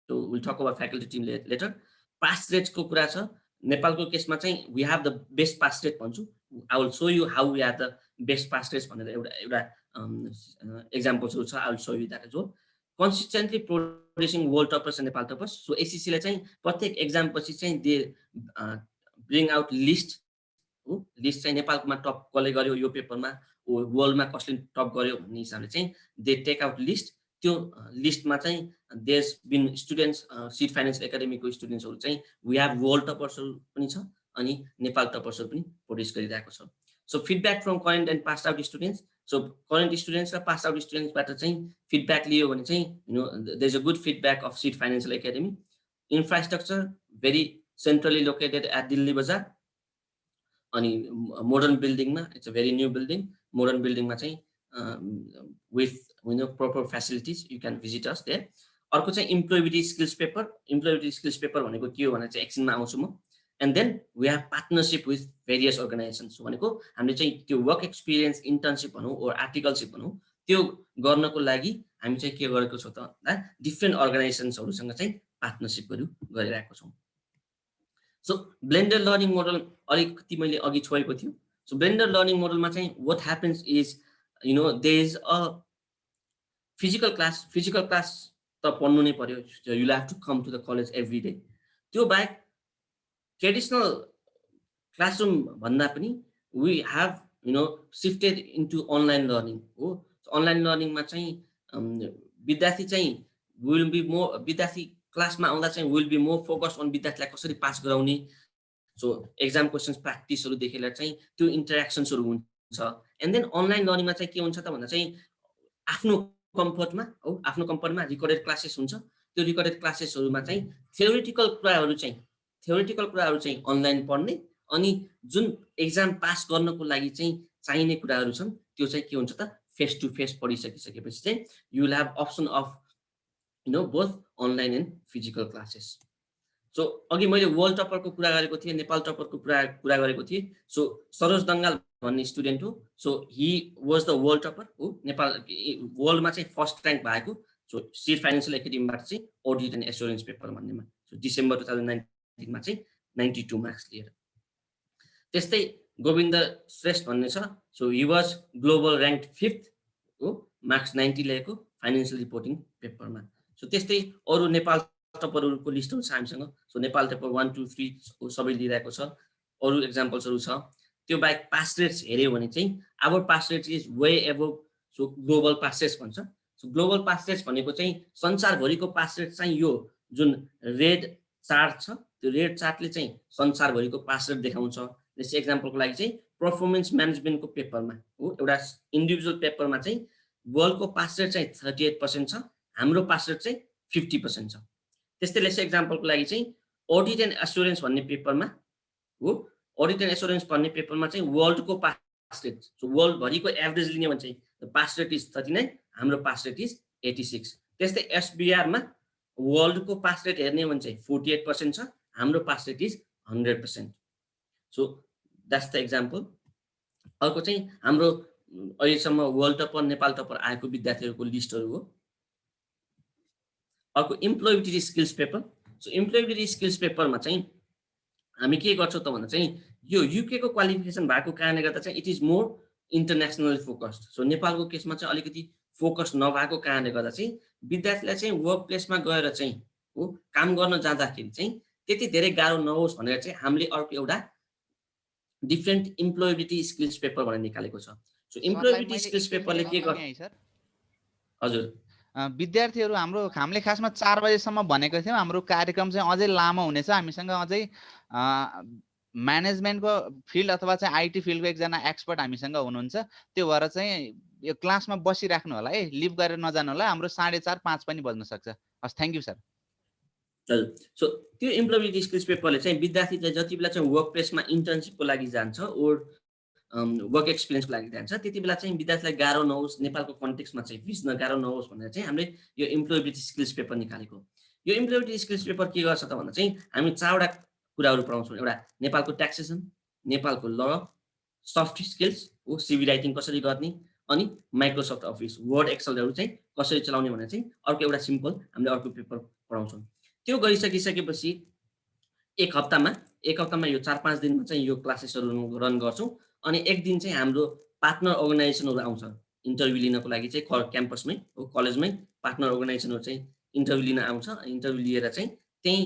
So we'll talk about faculty team later. Pass rates को कुरा छ, नेपालको केसमा चाहिँ we have the best pass rate भन्छु. I will show you how we are the best pass rates भनेर एउटा examples छ. I will show you that as well. Consistently producing world toppers and Nepal toppers. So ACC ले चाहिँ प्रत्येक exam पछि चाहिँ they bring out list चाहिँ नेपालमा टप कसले गर्यो यो पेपरमा, वर्ल्डमा कसले टप गर्यो भन्ने हिसाबले चाहिँ they take out list. त्यो लिस्टमा चाहिँ there's been students seed financial academy को स्टुडेन्ट्सहरु चाहिँ we have world toppers पनि छ अनि नेपाल toppers पनि प्रोड्युस गरिरहेको छ. So feedback from current and passed out students. So current students र passed out students बाट चाहिँ feedback लियो भने चाहिँ there's a good feedback of seed financial academy. Infrastructure very centrally located at Delhi Bazaar. अनि modern building मा, it's a very new building. Modern building मा चाहिँ with proper facilities you can visit us there. अर्को चाहिँ employability skills paper. Employability skills paper भनेको के हो भने चाहिँ एकछिनमा आउँछु म. And then we have partnership with various organizations. So भनेको हामीले चाहिँ त्यो work experience internship भनौं or articleship भनौं त्यो गर्नको लागि हामी चाहिँ के गरेको छौं त different organizationsहरुसँग चाहिँ partnership गरिरहेको छौं. So blended learning model अलिकति मैले अघि छोएको थियो. So blended learning model मा चाहिँ what happens is there is a physical class त पढ्नु नै पर्यो. You will have to come to the college every day. त्यो बाहेक traditional classroom भन्दा पनि we have shifted into online learning हो. So online learning मा चाहिँ विद्यार्थी चाहिँ will be more विद्यार्थी क्लासमा आउँदा चाहिँ will be more focused on विद्यार्थीलाई कसरी पास गराउने. So exam questions practice हरु देखेर चाहिँ त्यो interactions हरु हुन्छ. And then online learning मा चाहिँ के हुन्छ त भन्दा चाहिँ आफ्नो कम्फर्टमा हो, आफ्नो कम्फर्टमा रिकर्डेड क्लासेस हुन्छ. त्यो रिकर्डेड क्लासेसहरुमा चाहिँ theoretical कुराहरु चाहिँ अनलाइन पढ्ने अनि जुन एक्जाम पास गर्नको लागि चाहिँ चाहिने कुराहरु छन् त्यो चाहिँ के हुन्छ त फेस टु फेस पढिसकिसकेपछि चाहिँ you will have option of both online and physical classes. So अघि मैले वर्ल्ड टपर को कुरा गरेको थिए, नेपाल टपर को कुरा गरेको थिए. So सरोज दंगाल भन्ने स्टुडेन्ट हो. So he was the world topper हो, नेपाल वर्ल्डमा चाहिँ फर्स्ट र्यांक भएको. So सीड फाइनान्शियल एकाडेमी बाट चाहिँ ऑडिट एन्ड एश्योरेन्स पेपर भन्नेमा. So डिसेम्बर 2019 मा चाहिँ 92 मार्क्स लिएर. त्यस्तै गोविन्द श्रेष्ठ भन्ने छ. So he was global ranked 5th हो, मार्क्स 90 ल्याएको फाइनान्शियल रिपोर्टिङ पेपरमा. So त्यस्तै अरु नेपाल टपरहरुको लिस्ट हुन्छ हामीसँग. So नेपाल टपर 1 2 3 सबै लिइरहेको छ. अरु एक्जाम्पल्सहरु छ. त्यो बाहेक पास रेट्स हेर्यो भने चाहिँ our pass rate is way above so global pass rates भन्छ. So global pass rates भनेको चाहिँ संसारभरिको पास रेट चाहिँ यो जुन रेड चार्ट छ त्यो रेड चार्टले चाहिँ संसारभरिको पास रेट देखाउँछ. जस्तै एक्जाम्पलको लागि चाहिँ परफर्मेन्स म्यानेजमेन्टको पेपरमा हो, एउटा इन्डिभिजुअल पेपरमा चाहिँ वर्ल्डको पास रेट चाहिँ 38% छ, हाम्रो पास रेट चाहिँ 50% छ. त्यस्तै लेट्स एक्जाम्पलको लागि चाहिँ ऑडिट एन्ड एश्योरेन्स भन्ने पेपरमा हो, ऑडिट एन्ड एश्योरेन्स भन्ने पेपरमा चाहिँ वर्ल्डको पास रेट, सो वर्ल्ड भरिको एभरेज लिने भने चाहिँ पास रेट इज 39, हाम्रो पास रेट इज 86. त्यस्तै एसबीआर मा वर्ल्डको पास रेट हेर्ने भने चाहिँ 48% छ, हाम्रो pass rate is 100%. So that's the example. अर्को चाहिँ हाम्रो अहिलेसम्म वर्ल्ड टपर नेपाल टपर आएको विद्यार्थीहरूको लिस्टहरू हो. अर्को इम्प्लोयबिलिटी स्किल्स पेपर. सो इम्प्लोयबिलिटी स्किल्स पेपरमा चाहिँ हामी के गर्छौं त भन्दा चाहिँ यो युके को क्वालिफिकेसन भएको कारणले गर्दा चाहिँ it is more internationally focused. So नेपालको केसमा चाहिँ अलिकति फोकस नभएको कारणले गर्दा चाहिँ विद्यार्थीलाई चाहिँ वर्क प्लेसमा गएर चाहिँ हो काम गर्न जाँदाखेरि चाहिँ त्यति धेरै गाह्रो नहोस् भनेर चाहिँ हामीले अर्को एउटा डिफरेन्ट इम्प्लोयबिलिटी स्किल्स पेपर भनेर निकालेको छ. सो इम्प्लोयबिलिटी स्किल्स पेपरले के गर्छ? हजुर, विद्यार्थीहरू हामीले खासमा 4 बजेसम्म भनेको थियौं. हाम्रो कार्यक्रम चाहिँ अझै लामो हुनेछ. हामीसँग अझै म्यानेजमेन्टको फिल्ड अथवा चाहिँ आईटी फिल्डको एकजना एक्सपर्ट हामीसँग हुनुहुन्छ. त्यो भएर चाहिँ यो क्लासमा बसिराख्नु होला है, लिभ गरेर नजानु होला, हाम्रो 4:30 5 पनि बज्न सक्छ। हस्, थ्यांक यू सर। हजुर, सो त्यो इम्प्लोयबिलिटी स्किल्स पेपरले चाहिँ विद्यार्थीले जति बेला चाहिँ वर्क प्लेसमा इन्टर्नसिपको लागि जान्छ ओर वर्क एक्सपिरियन्सको लागि जान्छ त्यति बेला चाहिँ विद्यार्थीलाई गाह्रो नहोस्, नेपालको कन्टेक्स्टमा चाहिँ बुझ्न गाह्रो नहोस् भनेर चाहिँ हामीले यो इम्प्लोयबिलिटी स्किल्स पेपर निकालेको। यो इम्प्लोयबिलिटी स्किल्स पेपर के गर्छ त भन्दा चाहिँ हामी 4वटा कुराहरू पढाउँछौँ। एउटा नेपालको ट्याक्सेसन, नेपालको ल, सफ्ट स्किल्स हो, सिभी राइटिङ कसरी गर्ने, अनि माइक्रोसफ्ट अफिस वर्ड एक्सेलहरू चाहिँ कसरी चलाउने भनेर चाहिँ अर्को एउटा सिम्पल हामीले अर्को पेपर पढाउँछौँ। त्यो गरिसकिसकेपछि एक हप्तामा यो 4-5 दिनमा चाहिँ यो क्लासेसहरू रन गर्छौँ। अनि एक दिन चाहिँ हाम्रो पार्टनर अर्गनाइजेसनहरू आउँछ इन्टरभ्यू लिनको लागि चाहिँ क्याम्पसमै हो, कलेजमै पार्टनर अर्गनाइजेसनहरू चाहिँ इन्टरभ्यू लिन आउँछ। इन्टरभ्यू लिएर चाहिँ त्यही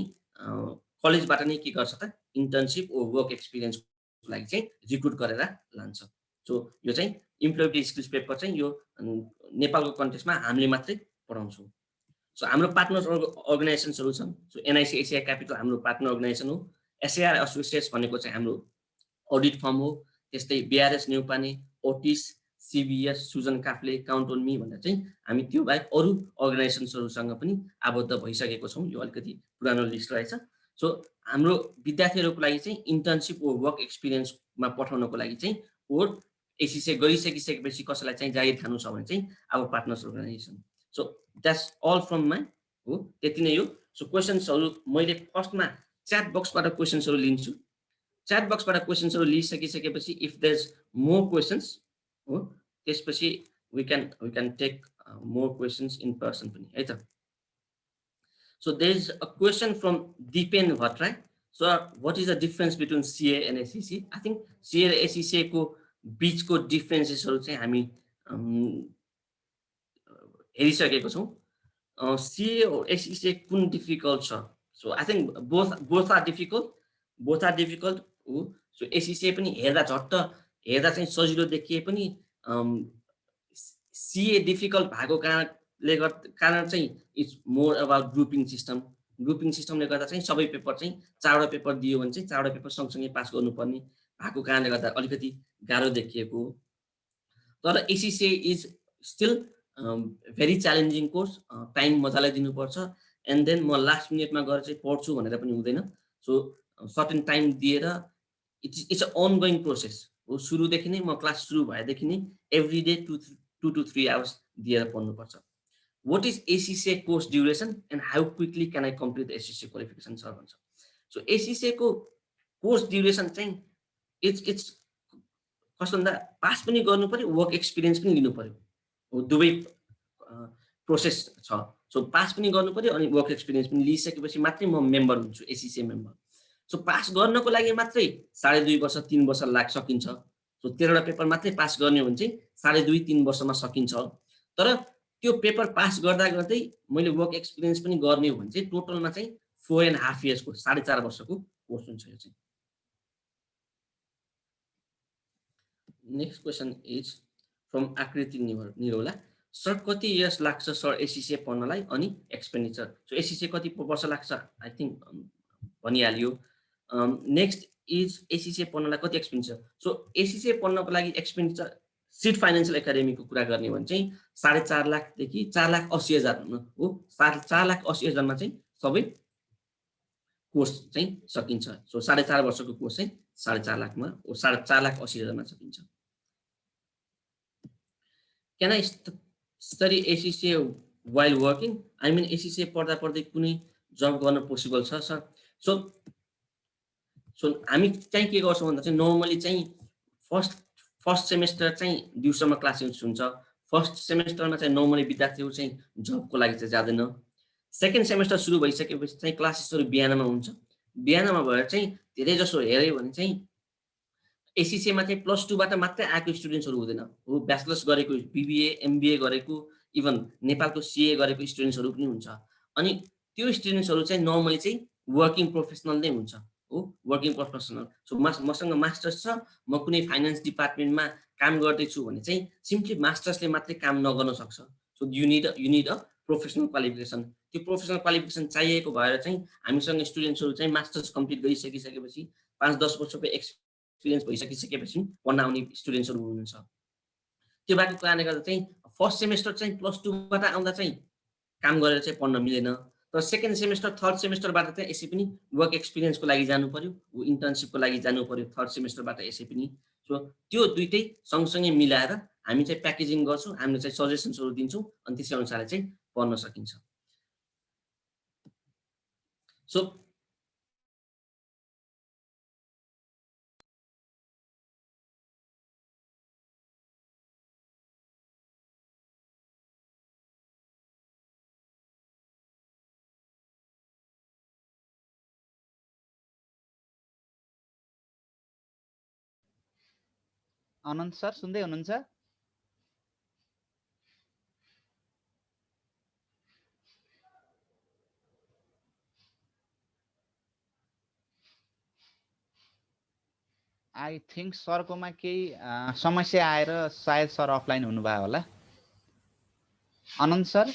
कलेजबाट नै के गर्छ त इन्टर्नसिप ओ वर्क एक्सपिरियन्सको लागि चाहिँ रिक्रुट गरेर लान्छ। सो यो चाहिँ इम्प्लोयबिलिटी स्किल्स पेपर चाहिँ यो नेपालको कन्टेक्स्टमा हामीले मात्रै पढाउँछौँ। सो हाम्रो पार्टनर अर्गनाइजेसन्सहरू छन्। सो एनआइसी एसिया क्यापिटल हाम्रो पार्टनर अर्गनाइजेसन हो। एसएआर एसोसिएट्स भनेको चाहिँ हाम्रो अडिट फर्म हो। त्यस्तै BRS Neupane, Otis, CBS, Sujan Kafle, count on me भनेर चाहिँ हामी त्यो बाहेक अरू अर्गनाइजेसन्सहरूसँग पनि आबद्ध भइसकेको छौँ। यो अलिकति पुरानो लिस्ट रहेछ। सो हाम्रो विद्यार्थीहरूको लागि चाहिँ इन्टर्नसिप ओ वर्क एक्सपिरियन्समा पठाउनको लागि चाहिँ ओर एसिसिए गरिसकिसकेपछि कसैलाई चाहिँ जागिर खानु छ भने चाहिँ अब partners organisation. So that's all from my हो, त्यति नै हो। सो क्वेसन्सहरू मैले फर्स्टमा च्याट बक्सबाट क्वेसन्सहरू लिन्छु। च्याट बक्सबाट क्वेसन्सहरू लिइसकिसकेपछि if there is more questions हो त्यसपछि we can take more questions in person पनि है त। So there is a question from Dipen Bhattarai. So what is the difference between CA and ACCA? I think CA र एसिसीको बिचको डिफरेन्सेसहरू चाहिँ हामी हेरिसकेको छौँ। सिए और एसिसी कुन डिफिकल्ट छ? So I think both are difficult हो। सो एसिसी पनि हेर्दा चाहिँ सजिलो देखिए पनि सिए डिफिकल्ट भएको कारण चाहिँ इट्स मोर अबाउट ग्रुपिङ सिस्टमले गर्दा चाहिँ सबै पेपर चाहिँ 4वटा पेपर दियो भने चाहिँ 4वटा पेपर सँगसँगै पास गर्नुपर्ने भएको कारणले गर्दा अलिकति गाह्रो देखिएको हो। तर ACC is still very challenging course. Time मजाले दिनुपर्छ एन्ड देन म लास्ट मिनटमा गएर चाहिँ पढ्छु भनेर पनि हुँदैन। सो सर्टेन टाइम दिएर इट्स अ अनगोइङ प्रोसेस हो। सुरुदेखि नै म क्लास सुरु भएदेखि नै एभ्री डे 2 to 3 आवर्स दिएर पढ्नुपर्छ। What is ACC course duration and how quickly can I complete ACC qualification sir भन्छ। सो एसिसीको कोर्स ड्युरेसन चाहिँ इट्स कस्तो भन्दा पास पनि गर्नु पर्यो, वर्क एक्सपिरियन्स पनि लिनु पर्यो हो, दुवै प्रोसेस छ। सो पास पनि गर्नु पर्यो अनि वर्क एक्सपिरियन्स पनि लिइसकेपछि मात्रै म मेम्बर हुन्छु, एसिसी मेम्बर। सो पास गर्नको लागि मात्रै 2.5 वर्ष 3 वर्ष सकिन्छ। सो 13वटा पेपर मात्रै पास गर्ने हो भने चाहिँ 2.5-3 वर्षमा सकिन्छ। तर त्यो पेपर पास गर्दै मैले वर्क एक्सपिरियन्स पनि गर्ने हो भने चाहिँ टोटलमा चाहिँ 4.5 इयर्सको 4.5 वर्षको कोर्स हुन्छ यो चाहिँ। Next question is from Aakriti Niraula. Sir कति इयर्स लाग्छ सर एसिसी पढ्नलाई अनि एक्सपेन्डिचर? सो एसिसी कति वर्ष लाग्छ आई थिङ्क भनिहालियो। नेक्स्ट इज एसिसी पढ्नलाई कति एक्सपेन्डिचर? सो एसिसी पढ्नको लागि एक्सपेन्डिचर सिड फाइनेन्सियल एकाडेमीको कुरा गर्ने भने चाहिँ 4.5 लाखदेखि 4,80,000 हो। 4,80,000मा चाहिँ सबै कोर्स चाहिँ सकिन्छ। सो 4.5 वर्षको कोर्स चाहिँ 4.5 लाखमा 4,80,000मा सकिन्छ। Can I study ACCA while working? I mean ACCA पढ्दै कुनै जब गर्न पोसिबल छ सर? सो हामी चाहिँ के गर्छौँ भन्दा चाहिँ नर्मली चाहिँ फर्स्ट सेमेस्टर चाहिँ दिउँसोमा क्लासेस हुन्छ। फर्स्ट सेमेस्टरमा चाहिँ नर्मली विद्यार्थीहरू चाहिँ जबको लागि चाहिँ जाँदैन। सेकेन्ड सेमेस्टर सुरु भइसकेपछि चाहिँ क्लासेसहरू बिहानमा हुन्छ। बिहानमा भएर चाहिँ धेरै जसो हेऱ्यो भने चाहिँ एसिसीमा चाहिँ +2बाट मात्रै आएको स्टुडेन्ट्सहरू हुँदैन हो। ब्याचलर्स गरेको, बिबिए एमबिए गरेको, इभन नेपालको सिए गरेको स्टुडेन्ट्सहरू पनि हुन्छ। अनि त्यो स्टुडेन्ट्सहरू चाहिँ नर्मली चाहिँ वर्किङ प्रोफेसनल नै हुन्छ हो, वर्किङ प्रोफेसनल। सो मसँग मास्टर्स छ, म कुनै फाइनेन्स डिपार्टमेन्टमा काम गर्दैछु भने चाहिँ सिम्पली मास्टर्सले मात्रै काम नगर्न सक्छ। So you need a professional qualification. त्यो प्रोफेसनल क्वालिफिकेसन चाहिएको भएर चाहिँ हामीसँग स्टुडेन्ट्सहरू चाहिँ मास्टर्स कम्प्लिट गरिसकिसकेपछि 5-10 वर्षको एक्सपिरियन्स भइसकिसकेपछि पढ्न आउने स्टुडेन्ट्सहरू हुनुहुन्छ। त्यो भएको कारणले गर्दा चाहिँ फर्स्ट सेमेस्टर चाहिँ +2 बाट आउँदा चाहिँ काम गरेर चाहिँ पढ्न मिलेन। तर सेकेन्ड सेमेस्टर थर्ड सेमेस्टरबाट चाहिँ यसै पनि वर्क एक्सपिरियन्सको लागि जानु पर्यो, इन्टर्नसिपको लागि जानु पर्यो थर्ड सेमेस्टरबाट यसै पनि। सो त्यो दुईटै सँगसँगै मिलाएर हामी चाहिँ प्याकेजिङ गर्छौँ, हामीले चाहिँ सजेसन्सहरू दिन्छौँ अनि त्यसै अनुसारले चाहिँ पढ्न सकिन्छ। सो अनन्त सर सुन्दै हुनुहुन्छ? आई थिङ्क सरकोमा केही समस्या आएर सायद सर अफलाइन हुनुभयो होला। अनन्त सर